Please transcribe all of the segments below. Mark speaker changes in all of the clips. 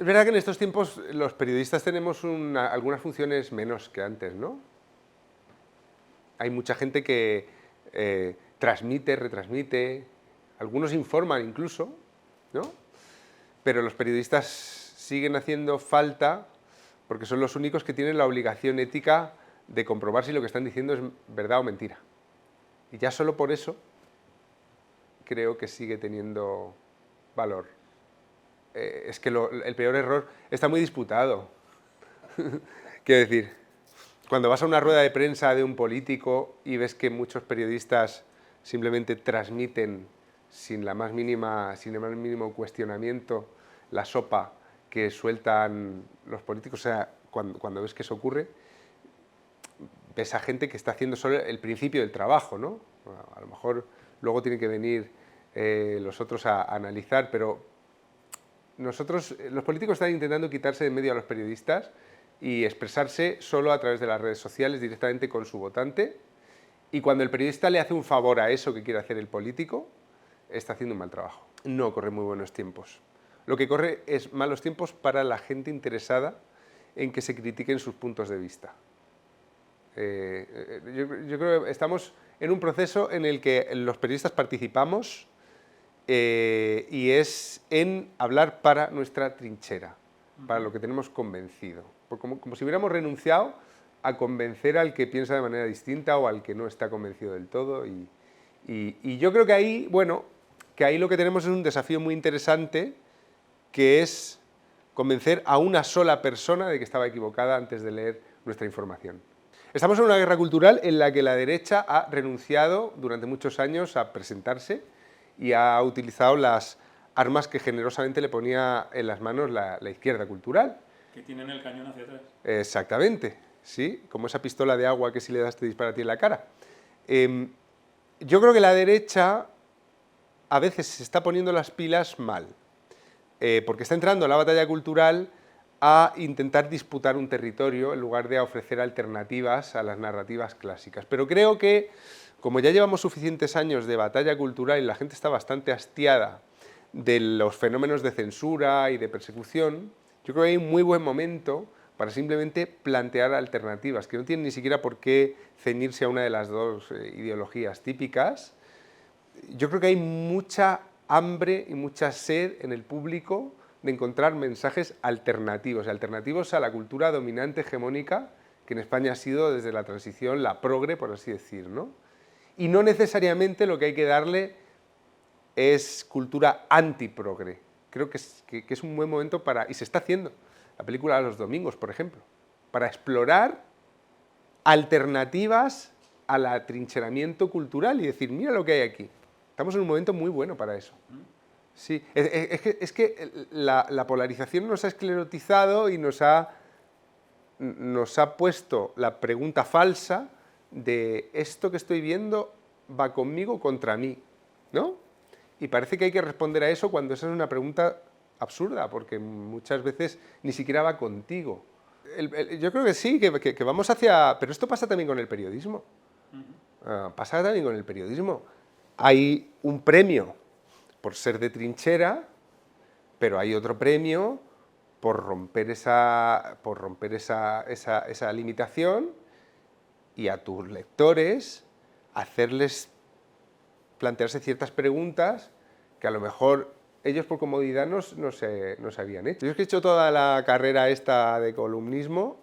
Speaker 1: Es verdad que en estos tiempos los periodistas tenemos algunas funciones menos que antes, ¿no? Hay mucha gente que transmite, retransmite, algunos informan incluso, ¿no? Pero los periodistas siguen haciendo falta porque son los únicos que tienen la obligación ética de comprobar si lo que están diciendo es verdad o mentira. Y ya solo por eso creo que sigue teniendo valor. Es que el peor error está muy disputado. Quiero decir, cuando vas a una rueda de prensa de un político y ves que muchos periodistas simplemente transmiten sin el más mínimo cuestionamiento la sopa que sueltan los políticos, o sea, cuando ves que eso ocurre, ves a gente que está haciendo solo el principio del trabajo, ¿no? A lo mejor luego tienen que venir los otros a analizar, pero nosotros, los políticos están intentando quitarse de en medio a los periodistas y expresarse solo a través de las redes sociales directamente con su votante, y cuando el periodista le hace un favor a eso que quiere hacer el político, está haciendo un mal trabajo. No corre muy buenos tiempos. Lo que corre es malos tiempos para la gente interesada en que se critiquen sus puntos de vista. Yo creo que estamos en un proceso en el que los periodistas participamos y es en hablar para nuestra trinchera, para lo que tenemos convencido. Como si hubiéramos renunciado a convencer al que piensa de manera distinta o al que no está convencido del todo. Y yo creo que ahí, bueno, que ahí lo que tenemos es un desafío muy interesante, que es convencer a una sola persona de que estaba equivocada antes de leer nuestra información. Estamos en una guerra cultural en la que la derecha ha renunciado durante muchos años a presentarse y ha utilizado las armas que generosamente le ponía en las manos la izquierda cultural.
Speaker 2: Que tienen el cañón hacia atrás.
Speaker 1: Exactamente, sí, como esa pistola de agua que si le das te dispara a ti en la cara. Yo creo que la derecha a veces se está poniendo las pilas mal, porque está entrando a la batalla cultural a intentar disputar un territorio en lugar de a ofrecer alternativas a las narrativas clásicas. Pero creo que, como ya llevamos suficientes años de batalla cultural y la gente está bastante hastiada de los fenómenos de censura y de persecución, yo creo que hay un muy buen momento para simplemente plantear alternativas, que no tienen ni siquiera por qué ceñirse a una de las dos ideologías típicas. Yo creo que hay mucha hambre y mucha sed en el público de encontrar mensajes alternativos a la cultura dominante hegemónica que en España ha sido desde la transición la progre, por así decir, ¿no? Y no necesariamente lo que hay que darle es cultura antiprogre. Creo que es un buen momento para, y se está haciendo, la película de los domingos, por ejemplo, para explorar alternativas al atrincheramiento cultural y decir, mira lo que hay aquí. Estamos en un momento muy bueno para eso. Sí, es que la polarización nos ha esclerotizado y nos ha puesto la pregunta falsa de esto que estoy viendo va conmigo o contra mí, ¿no? Y parece que hay que responder a eso cuando esa es una pregunta absurda, porque muchas veces ni siquiera va contigo. Yo creo que sí, que vamos hacia... Pero esto pasa también con el periodismo. Pasa también con el periodismo. Hay un premio por ser de trinchera, pero hay otro premio por romper esa limitación y a tus lectores hacerles plantearse ciertas preguntas que a lo mejor ellos por comodidad no se habían hecho. Yo es que he hecho toda la carrera esta de columnismo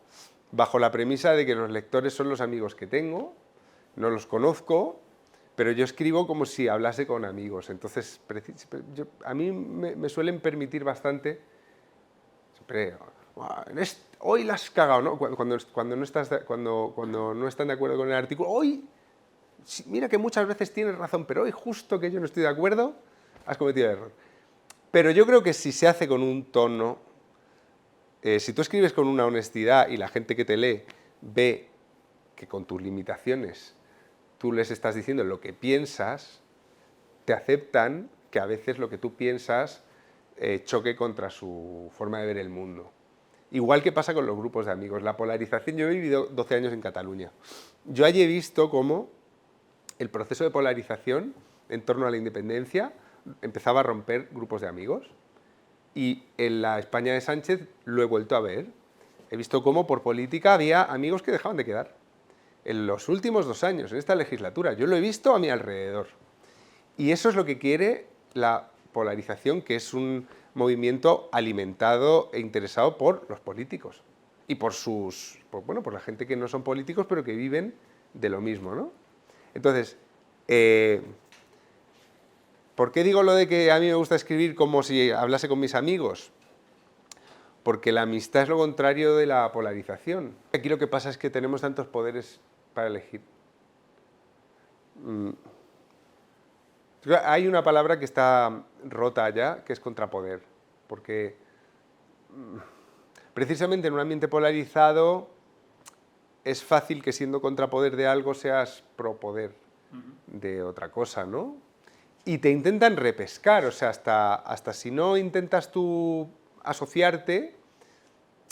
Speaker 1: bajo la premisa de que los lectores son los amigos que tengo, no los conozco, pero yo escribo como si hablase con amigos. Entonces, a mí me suelen permitir bastante, siempre, hoy la has cagado, ¿no? Cuando no están de acuerdo con el artículo, hoy, mira que muchas veces tienes razón, pero hoy justo que yo no estoy de acuerdo, has cometido el error. Pero yo creo que si se hace con un tono, si tú escribes con una honestidad y la gente que te lee ve que con tus limitaciones tú les estás diciendo lo que piensas, te aceptan que a veces lo que tú piensas choque contra su forma de ver el mundo. Igual que pasa con los grupos de amigos. La polarización, yo he vivido 12 años en Cataluña. Yo allí he visto cómo el proceso de polarización en torno a la independencia empezaba a romper grupos de amigos Y en la España de Sánchez lo he vuelto a ver. He visto cómo por política había amigos que dejaban de quedar. En los últimos 2 años, en esta legislatura, yo lo he visto a mi alrededor. Y eso es lo que quiere la polarización, que es un movimiento alimentado e interesado por los políticos. Y por por la gente que no son políticos, pero que viven de lo mismo, ¿no? Entonces, ¿por qué digo lo de que a mí me gusta escribir como si hablase con mis amigos? Porque la amistad es lo contrario de la polarización. Aquí lo que pasa es que tenemos tantos poderes para elegir. Hay una palabra que está rota ya, que es contrapoder, porque precisamente en un ambiente polarizado es fácil que siendo contrapoder de algo seas propoder de otra cosa, ¿no? Y te intentan repescar, o sea, hasta si no intentas tú asociarte,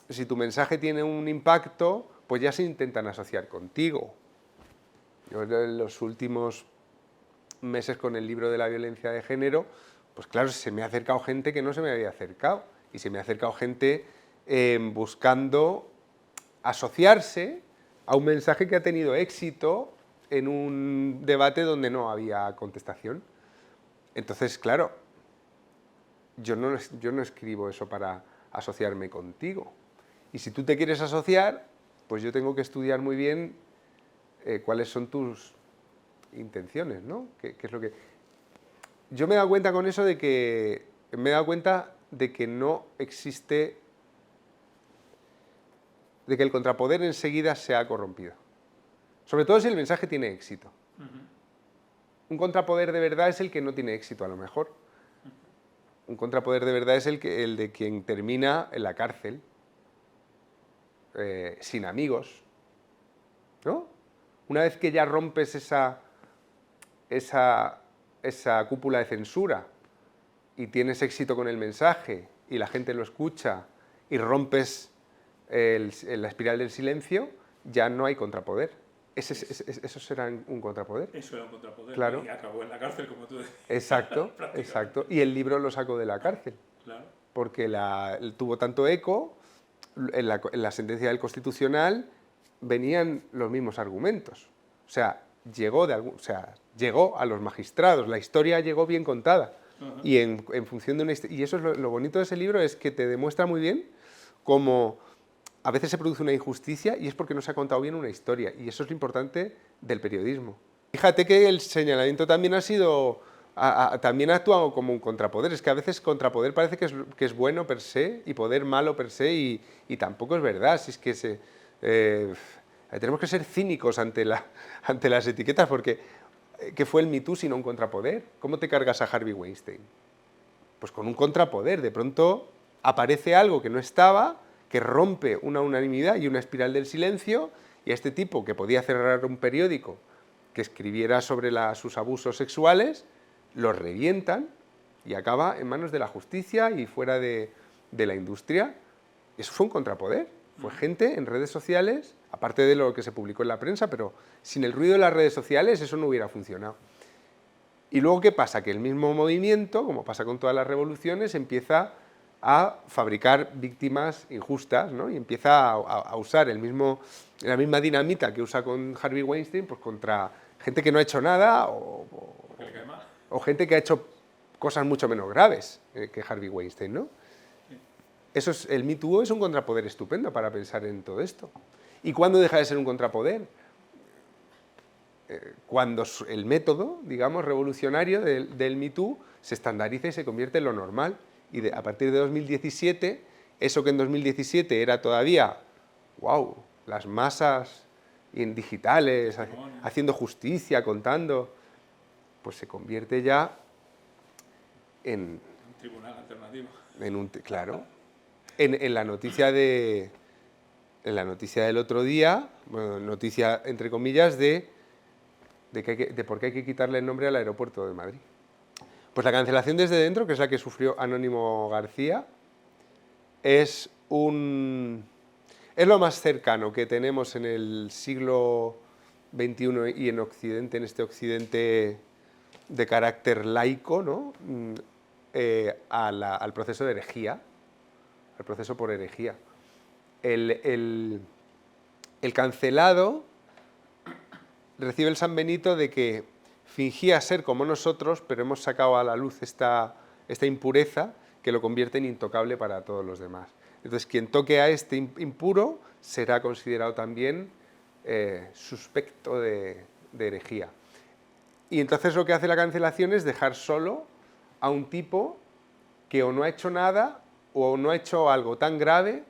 Speaker 1: si tu mensaje tiene un impacto, pues ya se intentan asociar contigo. Yo en los últimos meses con el libro de la violencia de género, pues claro, se me ha acercado gente que no se me había acercado, y se me ha acercado gente buscando asociarse a un mensaje que ha tenido éxito en un debate donde no había contestación. Entonces, claro, yo no escribo eso para asociarme contigo. Y si tú te quieres asociar, pues yo tengo que estudiar muy bien cuáles son tus intenciones, ¿no? ¿Qué es lo que...? Yo me he dado cuenta con eso de que... Me he dado cuenta de que no existe... de que el contrapoder enseguida se ha corrompido. Sobre todo si el mensaje tiene éxito. Un contrapoder de verdad es el que no tiene éxito, a lo mejor. Un contrapoder de verdad es el de quien termina en la cárcel, sin amigos, ¿no? Una vez que ya rompes esa cúpula de censura y tienes éxito con el mensaje y la gente lo escucha y rompes la espiral del silencio, ya no hay contrapoder. ¿Eso será un contrapoder?
Speaker 2: Eso era un contrapoder.
Speaker 1: Claro.
Speaker 2: Y acabó en la cárcel, como tú decías.
Speaker 1: Exacto, exacto. Y el libro lo sacó de la cárcel.
Speaker 2: Claro.
Speaker 1: Porque tuvo tanto eco, en la sentencia del Constitucional venían los mismos argumentos. O sea, llegó a los magistrados, la historia llegó bien contada. Y en función de una historia... Y eso es lo bonito de ese libro, es que te demuestra muy bien cómo a veces se produce una injusticia y es porque no se ha contado bien una historia. Y eso es lo importante del periodismo. Fíjate que el señalamiento también ha sido... también ha actuado como un contrapoder. Es que a veces contrapoder parece que es bueno per se y poder malo per se y tampoco es verdad. Si es que tenemos que ser cínicos ante las etiquetas porque ¿qué fue el Me Too sino un contrapoder? ¿Cómo te cargas a Harvey Weinstein? Pues con un contrapoder. De pronto aparece algo que no estaba, que rompe una unanimidad y una espiral del silencio, y a este tipo que podía cerrar un periódico que escribiera sobre sus abusos sexuales, lo revientan y acaba en manos de la justicia y fuera de la industria. Eso fue un contrapoder. Fue gente en redes sociales, aparte de lo que se publicó en la prensa, pero sin el ruido de las redes sociales eso no hubiera funcionado. Y luego, ¿qué pasa? Que el mismo movimiento, como pasa con todas las revoluciones, empieza a fabricar víctimas injustas, ¿no? Y empieza a usar la misma dinamita que usa con Harvey Weinstein, pues contra gente que no ha hecho nada o gente que ha hecho cosas mucho menos graves que Harvey Weinstein, ¿no? El Me Too es un contrapoder estupendo para pensar en todo esto. ¿Y cuándo deja de ser un contrapoder? Cuando el método, digamos, revolucionario del Me Too se estandariza y se convierte en lo normal. Y a partir de 2017, eso que en 2017 era todavía, wow, las masas digitales, haciendo justicia, contando, pues se convierte ya en...
Speaker 2: Un tribunal alternativo.
Speaker 1: Claro. En la noticia del otro día, bueno, noticia entre comillas de por qué hay que quitarle el nombre al aeropuerto de Madrid. Pues la cancelación desde dentro, que es la que sufrió Anónimo García, es lo más cercano que tenemos en el siglo XXI y en Occidente, en este Occidente de carácter laico, ¿no? al proceso de herejía, al proceso por herejía. El cancelado recibe el San Benito de que fingía ser como nosotros, pero hemos sacado a la luz esta impureza que lo convierte en intocable para todos los demás. Entonces, quien toque a este impuro será considerado también suspecto de herejía. Y entonces lo que hace la cancelación es dejar solo a un tipo que o no ha hecho nada o no ha hecho algo tan grave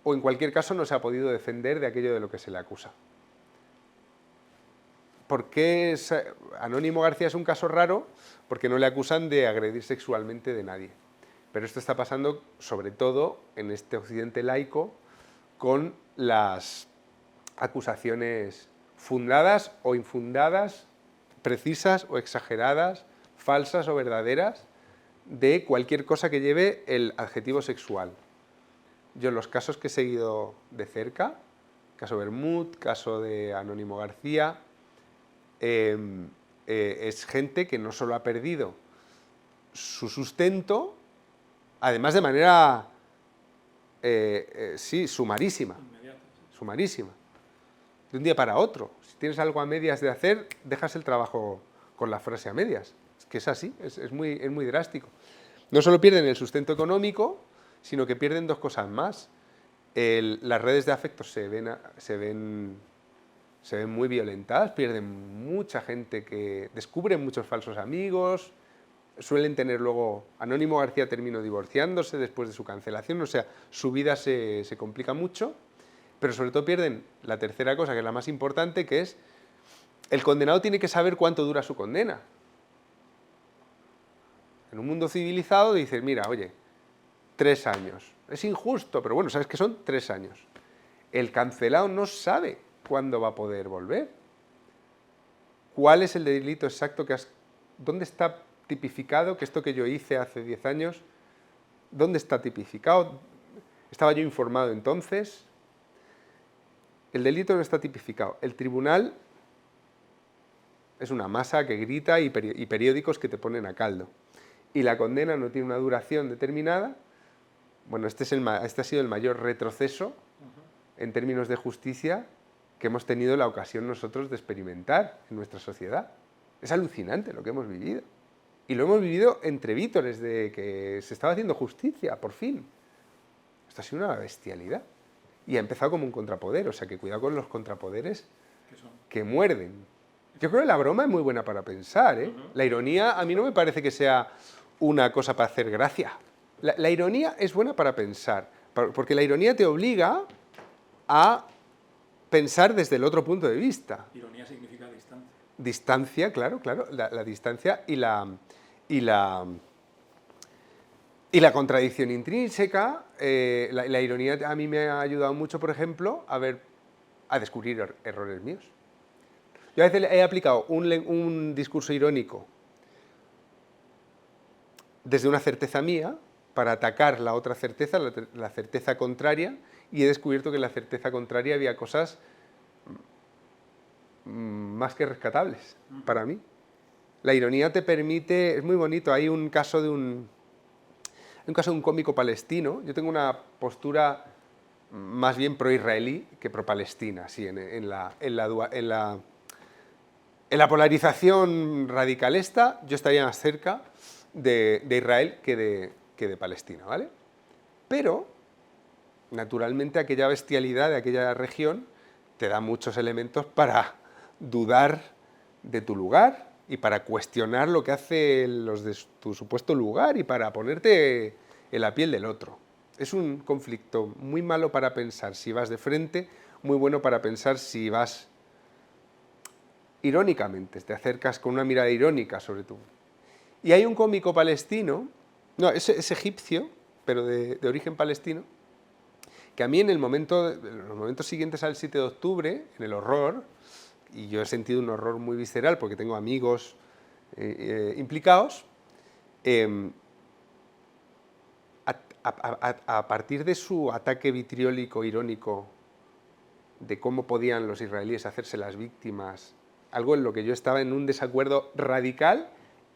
Speaker 1: o en cualquier caso no se ha podido defender de aquello de lo que se le acusa. ¿Por qué Anónimo García es un caso raro? Porque no le acusan de agredir sexualmente de nadie. Pero esto está pasando sobre todo en este occidente laico con las acusaciones fundadas o infundadas, precisas o exageradas, falsas o verdaderas, de cualquier cosa que lleve el adjetivo sexual. Yo en los casos que he seguido de cerca, caso Bermud, caso de Anónimo García, es gente que no solo ha perdido su sustento, además de manera, sí, sumarísima,
Speaker 2: Inmediato. Sí.
Speaker 1: sumarísima, de un día para otro. Si tienes algo a medias de hacer, dejas el trabajo con la frase a medias. Es que es así, es muy drástico. No solo pierden el sustento económico, sino que pierden dos cosas más. Las redes de afectos se ven muy violentadas, pierden mucha gente que descubren muchos falsos amigos, suelen tener luego, Anónimo García terminó divorciándose después de su cancelación, o sea, su vida se complica mucho, pero sobre todo pierden la tercera cosa, que es la más importante, que es el condenado tiene que saber cuánto dura su condena. En un mundo civilizado dices, mira, oye, 3 años. Es injusto, pero bueno, sabes que son 3 años. El cancelado no sabe cuándo va a poder volver. ¿Cuál es el delito exacto que ¿Dónde está tipificado que esto que yo hice hace 10 años, dónde está tipificado? ¿Estaba yo informado entonces? El delito no está tipificado. El tribunal es una masa que grita y periódicos que te ponen a caldo. Y la condena no tiene una duración determinada. Bueno, este ha sido el mayor retroceso en términos de justicia que hemos tenido la ocasión nosotros de experimentar en nuestra sociedad. Es alucinante lo que hemos vivido. Y lo hemos vivido entre vítores de que se estaba haciendo justicia, por fin. Esto ha sido una bestialidad. Y ha empezado como un contrapoder, o sea que cuidado con los contrapoderes que muerden. Yo creo que la broma es muy buena para pensar, ¿eh? La ironía a mí no me parece que sea una cosa para hacer gracia. La ironía es buena para pensar, porque la ironía te obliga a pensar desde el otro punto de vista.
Speaker 2: Ironía significa distancia.
Speaker 1: Distancia, claro, la distancia y la contradicción intrínseca. La ironía a mí me ha ayudado mucho, por ejemplo, a descubrir errores míos. Yo a veces he aplicado un discurso irónico desde una certeza mía para atacar la otra certeza, la certeza contraria, y he descubierto que en la certeza contraria había cosas más que rescatables para mí. La ironía te permite, es muy bonito, hay un caso de un cómico palestino. Yo tengo una postura más bien pro-israelí que pro-palestina, sí, en la polarización radicalista yo estaría más cerca de Israel que de Palestina, ¿vale? Pero, naturalmente, aquella bestialidad de aquella región te da muchos elementos para dudar de tu lugar y para cuestionar lo que hacen los de tu supuesto lugar y para ponerte en la piel del otro. Es un conflicto muy malo para pensar si vas de frente, muy bueno para pensar si vas irónicamente, te acercas con una mirada irónica sobre tú. Y hay un cómico palestino, no, es egipcio, pero de origen palestino, que a mí en los momentos siguientes al 7 de octubre, en el horror, y yo he sentido un horror muy visceral porque tengo amigos implicados, a partir de su ataque vitriólico, irónico, de cómo podían los israelíes hacerse las víctimas, algo en lo que yo estaba en un desacuerdo radical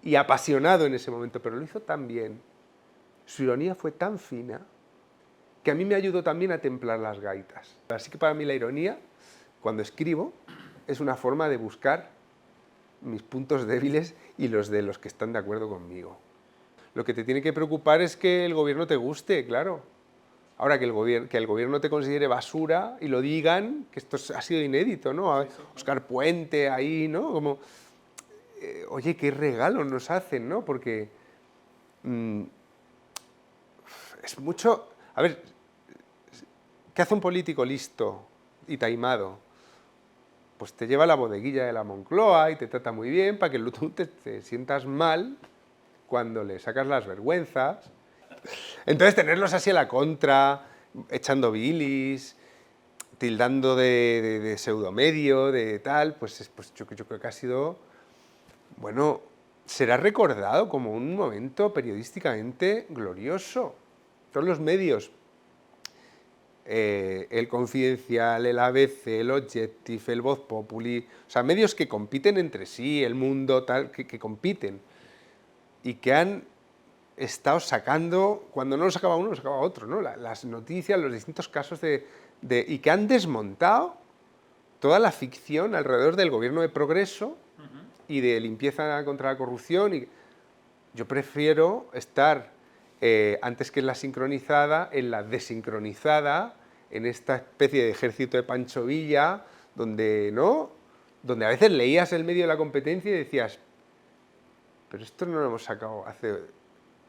Speaker 1: y apasionado en ese momento, pero lo hizo tan bien. Su ironía fue tan fina que a mí me ayudó también a templar las gaitas. Así que para mí la ironía, cuando escribo, es una forma de buscar mis puntos débiles y los de los que están de acuerdo conmigo. Lo que te tiene que preocupar es que el gobierno te guste, claro. Ahora que el gobierno te considere basura y lo digan, que esto ha sido inédito, ¿no? Óscar Puente ahí, ¿no? Como, oye, qué regalo nos hacen, ¿no? Porque es mucho... A ver, ¿qué hace un político listo y taimado? Pues te lleva a la bodeguilla de la Moncloa y te trata muy bien para que tú te sientas mal cuando le sacas las vergüenzas. Entonces tenerlos así a la contra, echando bilis, tildando de pseudomedio, de tal, pues yo creo que ha sido, bueno, será recordado como un momento periodísticamente glorioso. Todos los medios, el Confidencial, el ABC, el Objective, el Voz Populi, o sea, medios que compiten entre sí, El Mundo, tal, que compiten y que han estado sacando, cuando no lo sacaba uno, lo sacaba otro, ¿no? Las noticias, los distintos casos y que han desmontado toda la ficción alrededor del gobierno de progreso y de limpieza contra la corrupción. Y yo prefiero estar, antes que en la sincronizada, en la desincronizada, en esta especie de ejército de Pancho Villa, donde, ¿no? Donde a veces leías el medio de la competencia y decías, pero esto no lo hemos sacado hace...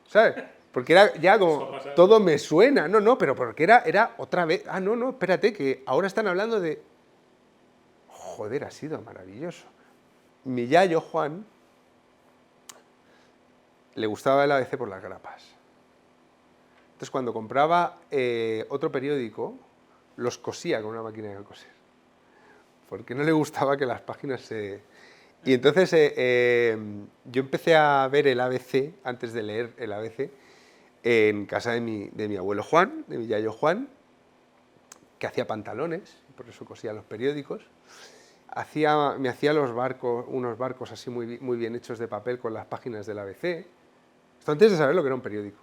Speaker 1: ¿Sabes? Porque era ya como, todo me suena, no, pero porque era otra vez, no, espérate, que ahora están hablando de, joder, ha sido maravilloso. Mi yayo Juan le gustaba el ABC por las grapas. Entonces cuando compraba otro periódico, los cosía con una máquina de coser, porque no le gustaba que las páginas se... Y entonces yo empecé a ver el ABC, antes de leer el ABC, en casa de mi abuelo Juan, de mi yayo Juan, que hacía pantalones, por eso cosía los periódicos. Me hacía unos barcos así muy bien hechos de papel con las páginas del ABC. Esto antes de saber lo que era un periódico.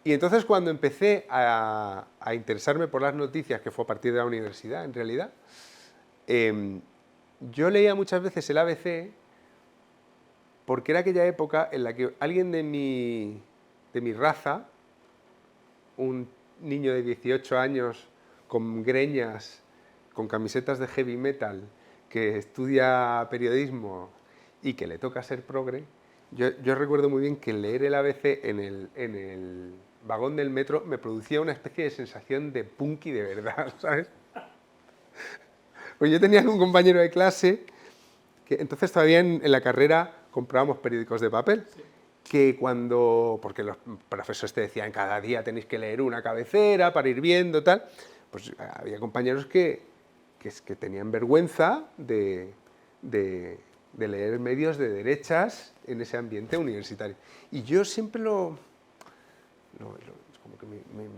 Speaker 1: Y entonces cuando empecé a interesarme por las noticias, que fue a partir de la universidad en realidad, yo leía muchas veces el ABC porque era aquella época en la que alguien de mi raza, un niño de 18 años con greñas, con camisetas de heavy metal, que estudia periodismo y que le toca ser progre, yo recuerdo muy bien que leer el ABC en el vagón del metro me producía una especie de sensación de punky de verdad, ¿sabes? Pues yo tenía un compañero de clase que entonces todavía en la carrera comprábamos periódicos de papel, sí. Porque los profesores te decían cada día tenéis que leer una cabecera para ir viendo, tal, pues había compañeros que tenían vergüenza de leer medios de derechas en ese ambiente universitario. Y yo siempre como que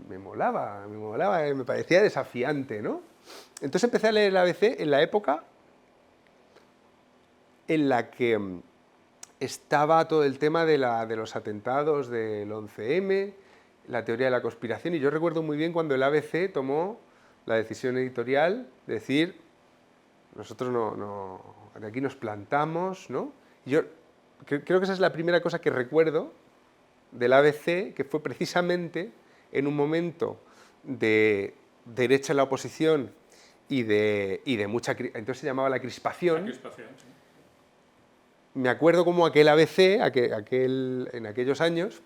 Speaker 1: me molaba, me parecía desafiante, ¿no? Entonces empecé a leer el ABC en la época en la que estaba todo el tema de los atentados del 11M, la teoría de la conspiración, y yo recuerdo muy bien cuando el ABC tomó la decisión editorial de decir, nosotros de aquí nos plantamos, ¿no? Y yo creo que esa es la primera cosa que recuerdo del ABC, que fue precisamente en un momento de derecha en la oposición y de mucha... Entonces se llamaba la crispación.
Speaker 2: La crispación, sí.
Speaker 1: Me acuerdo como aquel ABC, en aquellos años,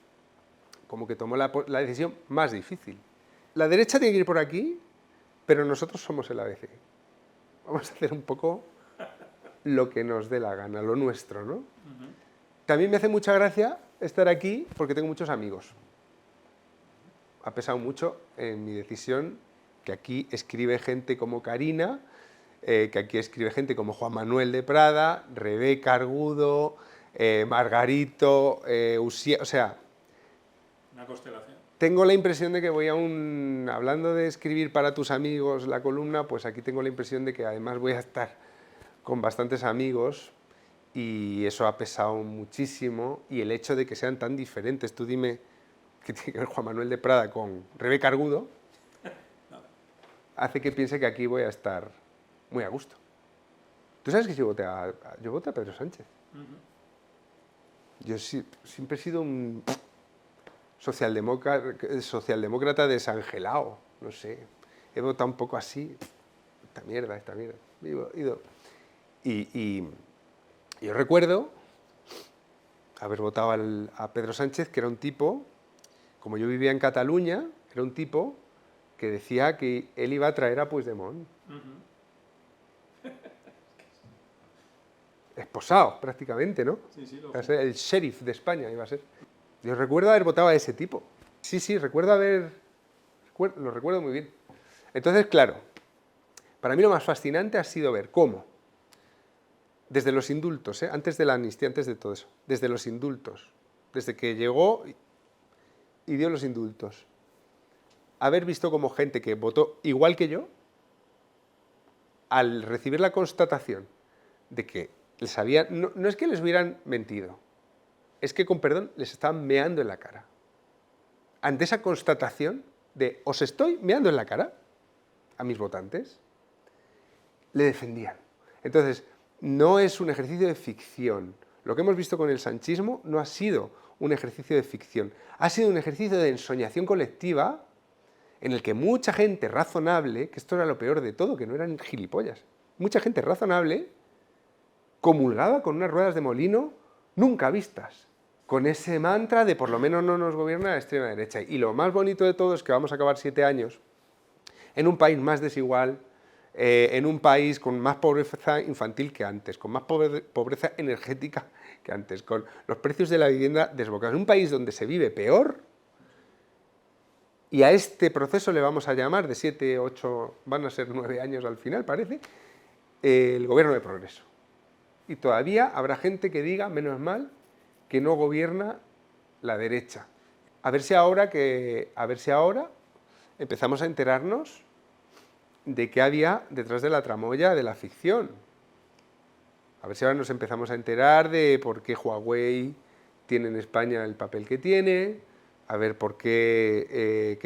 Speaker 1: como que tomó la decisión más difícil. La derecha tiene que ir por aquí, pero nosotros somos el ABC. Vamos a hacer un poco lo que nos dé la gana, lo nuestro, ¿no? También me hace mucha gracia estar aquí porque tengo muchos amigos. Ha pesado mucho en mi decisión que aquí escribe gente como Karina, que aquí escribe gente como Juan Manuel de Prada, Rebeca Argudo, Margarito, Usía, o sea...
Speaker 2: Una constelación.
Speaker 1: Tengo la impresión de que hablando de escribir para tus amigos la columna, pues aquí tengo la impresión de que además voy a estar con bastantes amigos y eso ha pesado muchísimo, y el hecho de que sean tan diferentes, tú dime qué tiene que ver Juan Manuel de Prada con Rebeca Argudo, hace que piense que aquí voy a estar muy a gusto. ¿Tú sabes que yo voté a Pedro Sánchez? Yo siempre he sido un socialdemócrata desangelado, no sé. He votado un poco así, esta mierda. Y yo recuerdo haber votado a Pedro Sánchez, que era un tipo, como yo vivía en Cataluña, era un tipo que decía que él iba a traer a Puigdemont. Esposado, prácticamente, ¿no?
Speaker 2: Sí,
Speaker 1: Iba a ser el sheriff de España, iba a ser. Yo recuerdo haber votado a ese tipo. Sí, lo recuerdo muy bien. Entonces, claro, para mí lo más fascinante ha sido ver cómo, desde los indultos, antes de la amnistía, antes de todo eso, desde los indultos, desde que llegó y dio los indultos, haber visto como gente que votó igual que yo, al recibir la constatación de que les habían, no es que les hubieran mentido, es que, con perdón, les estaban meando en la cara. Ante esa constatación de os estoy meando en la cara a mis votantes, le defendían. Entonces, no es un ejercicio de ficción. Lo que hemos visto con el sanchismo no ha sido un ejercicio de ficción, ha sido un ejercicio de ensoñación colectiva en el que mucha gente razonable, que esto era lo peor de todo, que no eran gilipollas, mucha gente razonable comulgaba con unas ruedas de molino nunca vistas, con ese mantra de por lo menos no nos gobierna la extrema derecha. Y lo más bonito de todo es que vamos a acabar 7 años en un país más desigual, en un país con más pobreza infantil que antes, con más pobreza energética que antes, con los precios de la vivienda desbocados, en un país donde se vive peor, y a este proceso le vamos a llamar, de 7, 8, van a ser 9 años al final, parece, el gobierno de progreso. Y todavía habrá gente que diga, menos mal, que no gobierna la derecha. A ver si ahora empezamos a enterarnos de qué había detrás de la tramoya de la ficción. A ver si ahora nos empezamos a enterar de por qué Huawei tiene en España el papel que tiene, a ver por qué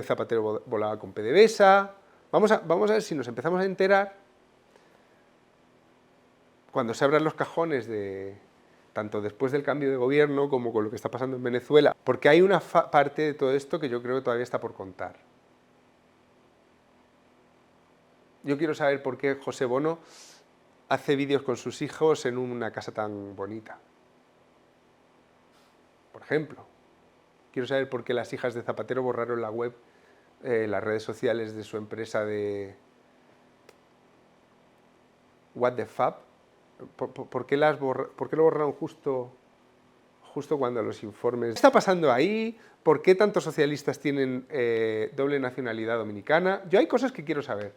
Speaker 1: Zapatero volaba con PDVSA. Vamos a ver si nos empezamos a enterar cuando se abran los cajones tanto después del cambio de gobierno como con lo que está pasando en Venezuela, porque hay una parte de todo esto que yo creo que todavía está por contar. Yo quiero saber por qué José Bono hace vídeos con sus hijos en una casa tan bonita. Por ejemplo, quiero saber por qué las hijas de Zapatero borraron la web, las redes sociales de su empresa de What the Fab. ¿Por qué lo borraron justo cuando los informes? ¿Qué está pasando ahí? ¿Por qué tantos socialistas tienen doble nacionalidad dominicana? Yo hay cosas que quiero saber.